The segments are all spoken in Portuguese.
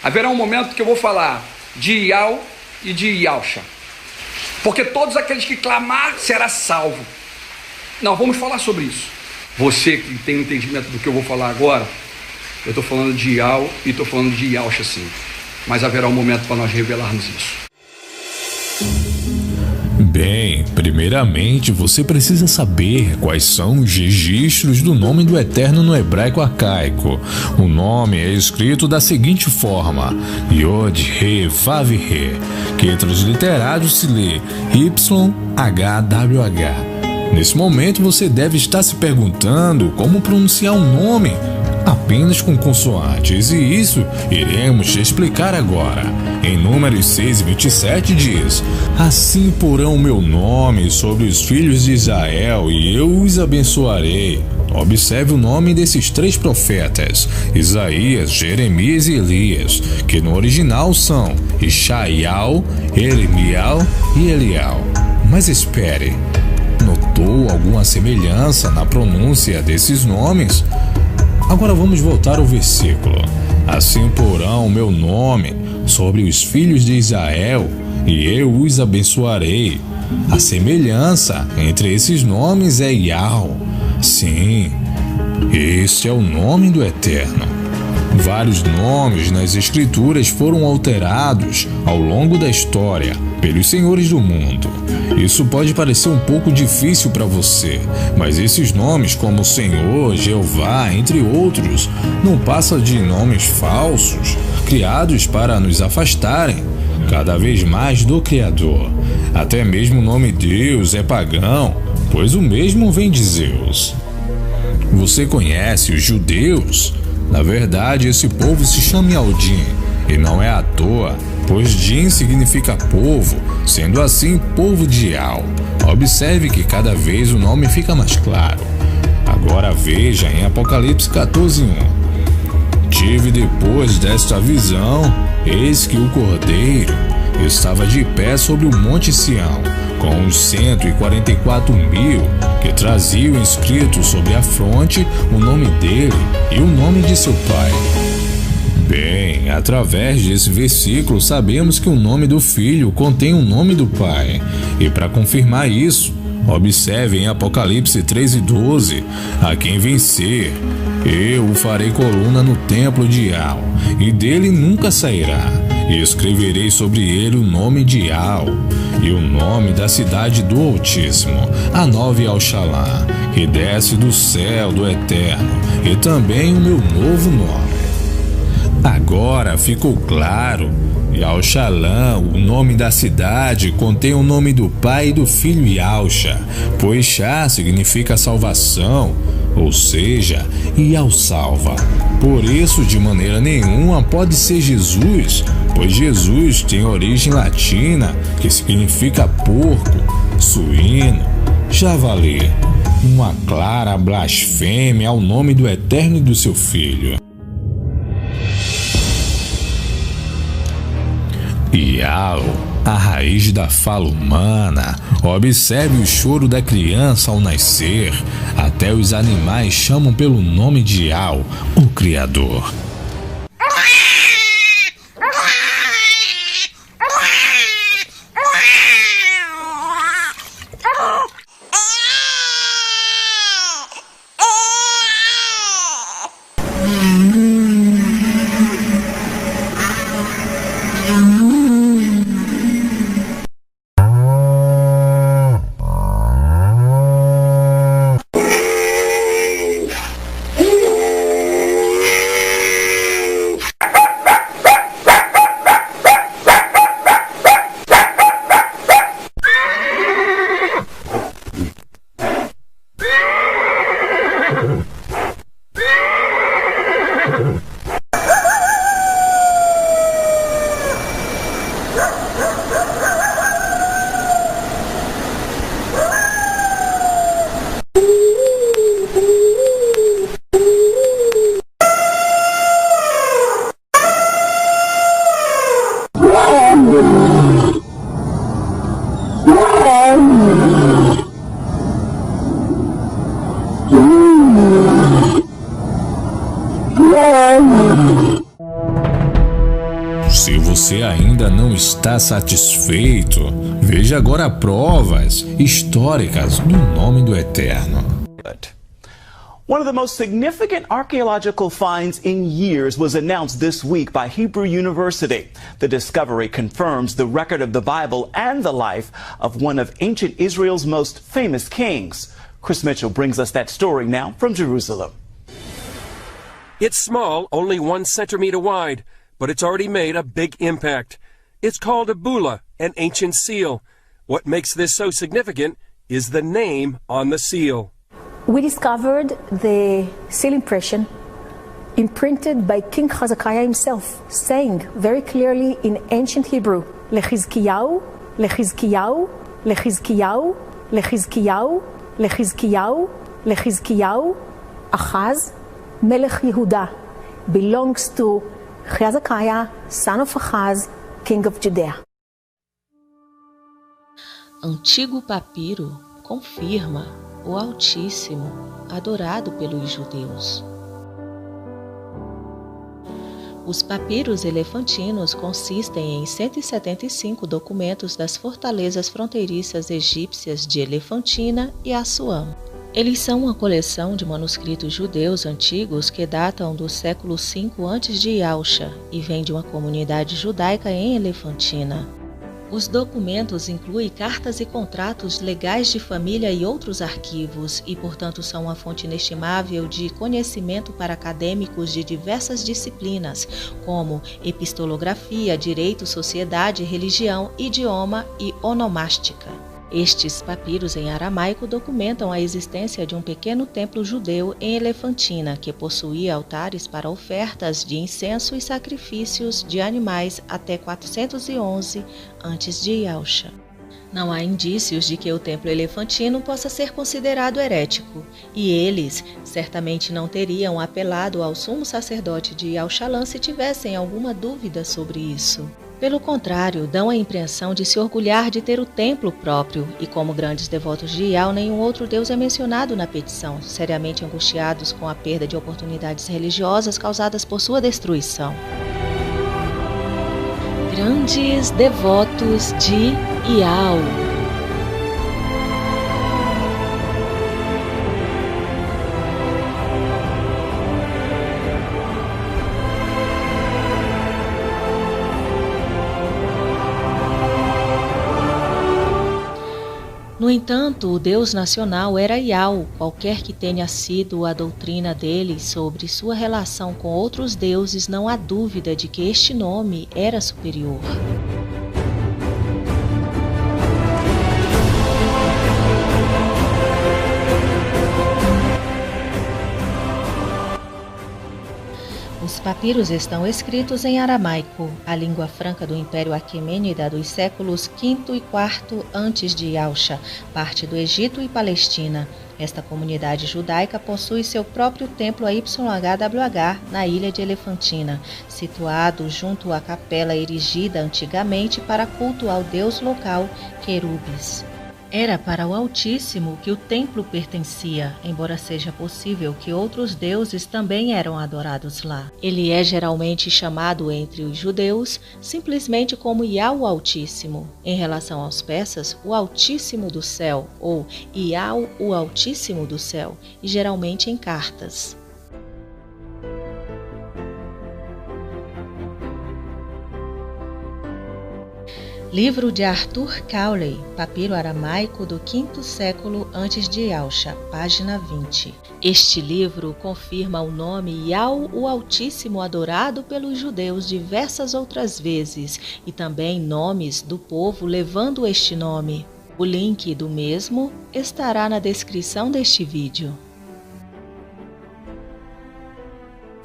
haverá um momento que eu vou falar de Ial e de Ialcha, porque todos aqueles que clamar será salvo. Não, vamos falar sobre isso. Você que tem um entendimento do que eu vou falar agora, eu estou falando de Ial e estou falando de Ialcha sim, mas haverá um momento para nós revelarmos isso. Bem, primeiramente você precisa saber quais são os registros do nome do Eterno no hebraico arcaico. O nome é escrito da seguinte forma: Yod, He, Vav, He, que transliterado se lê YHWH. Nesse momento você deve estar se perguntando como pronunciar um nome apenas com consoantes, e isso iremos te explicar agora. Em Números 6:27 diz: Assim porão o meu nome sobre os filhos de Israel e eu os abençoarei. Observe o nome desses três profetas, Isaías, Jeremias e Elias, que no original são Ishaial, Eremial e Elial. Mas espere, notou alguma semelhança na pronúncia desses nomes? Agora vamos voltar ao versículo. Assim porão o meu nome sobre os filhos de Israel e eu os abençoarei. A semelhança entre esses nomes é Ial. Sim, este é o nome do Eterno. Vários nomes nas Escrituras foram alterados ao longo da história pelos senhores do mundo. Isso pode parecer um pouco difícil para você, mas esses nomes como Senhor, Jeová, entre outros, não passam de nomes falsos, criados para nos afastarem cada vez mais do Criador. Até mesmo o nome Deus é pagão, pois o mesmo vem de Zeus. Você conhece os judeus? Na verdade, esse povo se chama Yaldim, e não é à toa, pois Din significa povo, sendo assim povo de Ial. Observe que cada vez o nome fica mais claro. Agora veja em Apocalipse 14:1. Tive depois desta visão, eis que o Cordeiro estava de pé sobre o monte Sião, com os 144.000 que traziam escrito sobre a fronte o nome dele e o nome de seu pai. Bem, através desse versículo sabemos que o nome do filho contém o nome do pai. E para confirmar isso, observe em Apocalipse 13:12, a quem vencer, eu o farei coluna no templo de Ial, e dele nunca sairá. E escreverei sobre ele o nome de Ial, e o nome da cidade do Altíssimo, a nova Yalshalá, que desce do céu do Eterno, e também o meu novo nome. Agora ficou claro. Yalshalá, o nome da cidade, contém o nome do pai e do filho Yalcha, pois Shá significa salvação, ou seja, Ial salva. Por isso, de maneira nenhuma pode ser Jesus, pois Jesus tem origem latina, que significa porco, suíno, javali. Uma clara blasfêmia ao nome do Eterno e do seu Filho. Ial, a raiz da fala humana. Observe o choro da criança ao nascer. Até os animais chamam pelo nome de Ial, o Criador. Se você ainda não está satisfeito, veja agora provas históricas do nome do Eterno. One of the most significant archaeological finds in years was announced this week by Hebrew University. The discovery confirms the record of the Bible and the life of one of ancient Israel's most famous kings. Chris Mitchell brings us that story now from Jerusalem. It's small, only 1 centimeter wide, but it's already made a big impact. It's called a bula, an ancient seal. What makes this so significant is the name on the seal. We discovered the seal impression imprinted by King Hezekiah himself, saying very clearly in ancient Hebrew, Lechizkiyahu, Lechizkiyahu, Lechizkiyahu, Lechizkiyahu, Lechizkiyahu, Lechizkiyahu, Achaz, Melech Yehuda, belongs to Hezekiah, son of Achaz, king of Judea. Antigo papiro confirma o Altíssimo, adorado pelos judeus. Os papiros elefantinos consistem em 175 documentos das fortalezas fronteiriças egípcias de Elefantina e Assuã. Eles são uma coleção de manuscritos judeus antigos que datam do século V a.C. de Yausha e vêm de uma comunidade judaica em Elefantina. Os documentos incluem cartas e contratos legais de família e outros arquivos e, portanto, são uma fonte inestimável de conhecimento para acadêmicos de diversas disciplinas, como epistolografia, direito, sociedade, religião, idioma e onomástica. Estes papiros em aramaico documentam a existência de um pequeno templo judeu em Elefantina, que possuía altares para ofertas de incenso e sacrifícios de animais até 411 a.C. de Yausha. Não há indícios de que o templo elefantino possa ser considerado herético, e eles certamente não teriam apelado ao sumo sacerdote de Yaushalã se tivessem alguma dúvida sobre isso. Pelo contrário, dão a impressão de se orgulhar de ter o templo próprio, e como grandes devotos de Iau, nenhum outro deus é mencionado na petição, seriamente angustiados com a perda de oportunidades religiosas causadas por sua destruição. Grandes devotos de Iau. No entanto, o Deus nacional era Iau, qualquer que tenha sido a doutrina dele sobre sua relação com outros deuses, não há dúvida de que este nome era superior. Os papiros estão escritos em aramaico, a língua franca do Império Aquemênida dos séculos V e IV antes de Yausha, parte do Egito e Palestina. Esta comunidade judaica possui seu próprio templo a YHWH na ilha de Elefantina, situado junto à capela erigida antigamente para culto ao deus local Querubis. Era para o Altíssimo que o templo pertencia, embora seja possível que outros deuses também eram adorados lá. Ele é geralmente chamado entre os judeus simplesmente como Iau Altíssimo. Em relação aos persas, o Altíssimo do Céu, ou Iau o Altíssimo do Céu, e geralmente em cartas. Livro de Arthur Cowley, papiro aramaico do V século antes de Yausha, página 20. Este livro confirma o nome Iau o Altíssimo adorado pelos judeus diversas outras vezes e também nomes do povo levando este nome. O link do mesmo estará na descrição deste vídeo.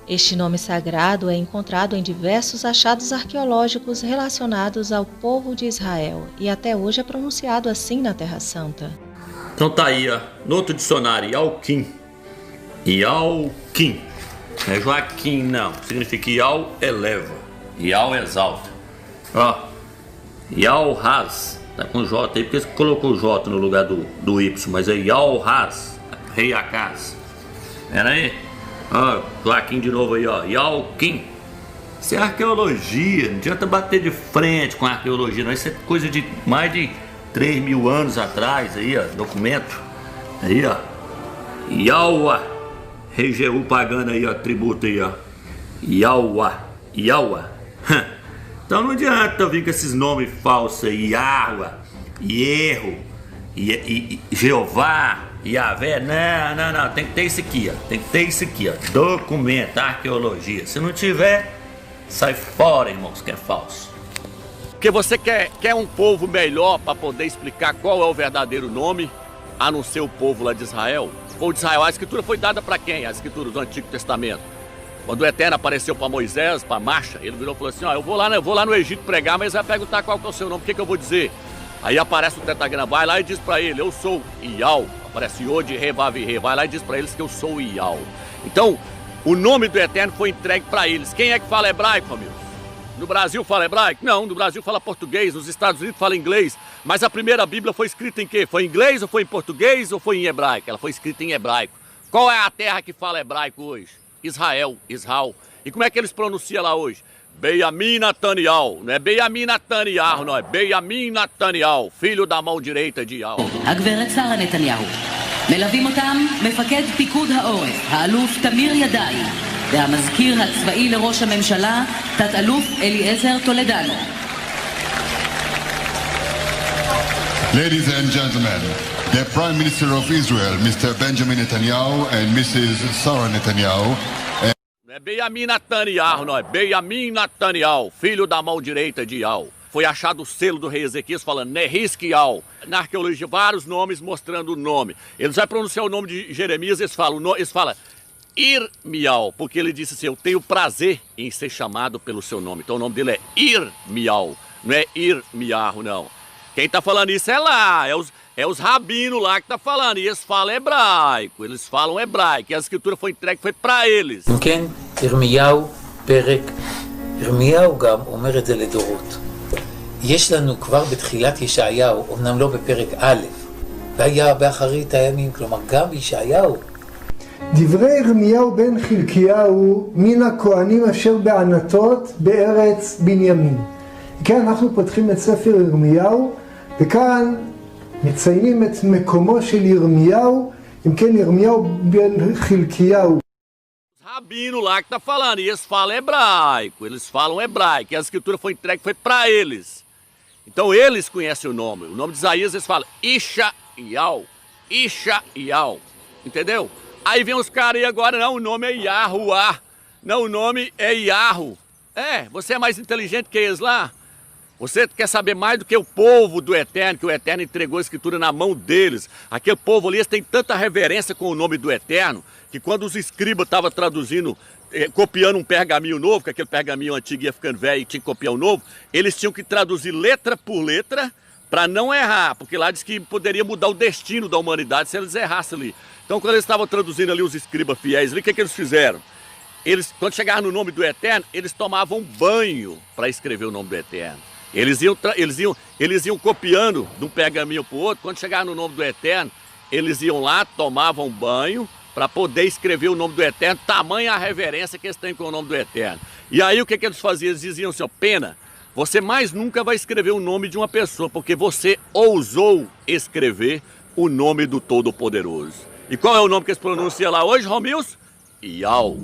Este nome sagrado é encontrado em diversos achados arqueológicos relacionados ao povo de Israel e até hoje é pronunciado assim na Terra Santa. Então tá aí, ó, no outro dicionário, Yauquim. Yauquim. Não é Joaquim, não. Significa Iau eleva. Iau exalta. Ó, Yau-Haz. Tá com J aí, porque você colocou o J no lugar do Y, mas é Yau-Haz, rei Acaz. Pera aí. Ó, Joaquim de novo aí, ó. Yauquim. Isso é arqueologia, não adianta bater de frente com a arqueologia, não. Isso é coisa de mais de 3.000 anos atrás, aí, ó, documento. Aí, ó. Iaua. Rei Jeú pagando aí, ó, tributo aí, ó. Iaua. Iaua. Então não adianta vir com esses nomes falsos aí, Iahua, Ierro, Jeová, Yahvé. Não, tem que ter isso aqui, ó. Tem que ter isso aqui, ó. Documento, arqueologia. Se não tiver, sai fora, irmãos, que é falso. Porque você quer um povo melhor para poder explicar qual é o verdadeiro nome, a não ser o povo lá de Israel. O povo de Israel, a escritura foi dada para quem? A escritura do Antigo Testamento. Quando o Eterno apareceu para Moisés, para Marcha, ele virou e falou assim, ó, eu vou lá no Egito pregar, mas vai perguntar qual que é o seu nome, o que eu vou dizer? Aí aparece o tetragrama, vai lá e diz para ele, eu sou Iau. Aparece Yod, Re, Vav, Re, vai lá e diz para eles que eu sou Iau. Então, o nome do Eterno foi entregue para eles. Quem é que fala hebraico, amigos? No Brasil fala hebraico? Não, no Brasil fala português, nos Estados Unidos fala inglês. Mas a primeira Bíblia foi escrita em quê? Foi em inglês ou foi em português ou foi em hebraico? Ela foi escrita em hebraico. Qual é a terra que fala hebraico hoje? Israel. E como é que eles pronunciam lá hoje? Benjamin Netanyahu. Não é Benjamin Netanyahu, não. É Benjamin Netanyahu, filho da mão direita de Yahu. הגברת שרה נתניהו. מלווים אותם מפקד פיקוד העורף, האלוף תמיר ידעי, והמזכיר הצבאי לראש הממשלה, תת-אלוף אליעזר טולדנו. Ladies and gentlemen, the Prime Minister of Israel, Mr. Benjamin Netanyahu, and Mrs. Sarah Netanyahu. Não é Benjamin Netanyahu, não. É Benjamin Netanyahu, filho da mão direita de Yahu. Foi achado o selo do rei Ezequias falando Nehiskial. Na arqueologia, vários nomes mostrando o nome. Eles vão pronunciar o nome de Jeremias, eles falam Irmial, porque ele disse assim, eu tenho prazer em ser chamado pelo seu nome. Então o nome dele é Irmial, não é Irmiarro, não. Quem tá falando isso é lá, é os rabinos lá que tá falando, e eles falam hebraico, e a escritura foi entregue, foi para eles. כן, ירמיהו פרק, ירמיהו גם אומר את זה לדורות. יש לנו כבר בתחילת ישעיהו, אמנם לא בפרק א', והיה באחרית הימים, כלומר גם ישעיהו. דברי ירמיהו בן חלקיהו מן הכהנים אשר בענתות בארץ בנימין. כן, אנחנו פותחים את ספר ירמיהו, וכאן מציינים את מקומו של ירמיהו, אם כן ירמיהו בן חלקיהו. Rabino lá que tá falando, e eles falam hebraico, e a escritura foi entregue, foi para eles. Então eles conhecem o nome de Isaías eles falam Ishael, entendeu? Aí vem os caras aí agora, não, o nome é Yahuwah, não, o nome é Yahu. Você é mais inteligente que eles lá? Você quer saber mais do que o povo do Eterno, que o Eterno entregou a escritura na mão deles. Aquele povo ali, eles têm tanta reverência com o nome do Eterno, que quando os escribas estavam traduzindo, copiando um pergaminho novo, que aquele pergaminho antigo ia ficando velho e tinha que copiar um novo, eles tinham que traduzir letra por letra para não errar, porque lá diz que poderia mudar o destino da humanidade se eles errassem ali. Então quando eles estavam traduzindo ali os escribas fiéis ali, o que eles fizeram? Eles, quando chegaram no nome do Eterno, eles tomavam banho para escrever o nome do Eterno. Eles iam copiando de um pergaminho para o outro. Quando chegaram no nome do Eterno, eles iam lá, tomavam banho para poder escrever o nome do Eterno, tamanha a reverência que eles têm com o nome do Eterno. E aí o que eles faziam? Eles diziam assim, pena, você mais nunca vai escrever o nome de uma pessoa, porque você ousou escrever o nome do Todo-Poderoso. E qual é o nome que eles pronunciam lá hoje, Romilson? Iau.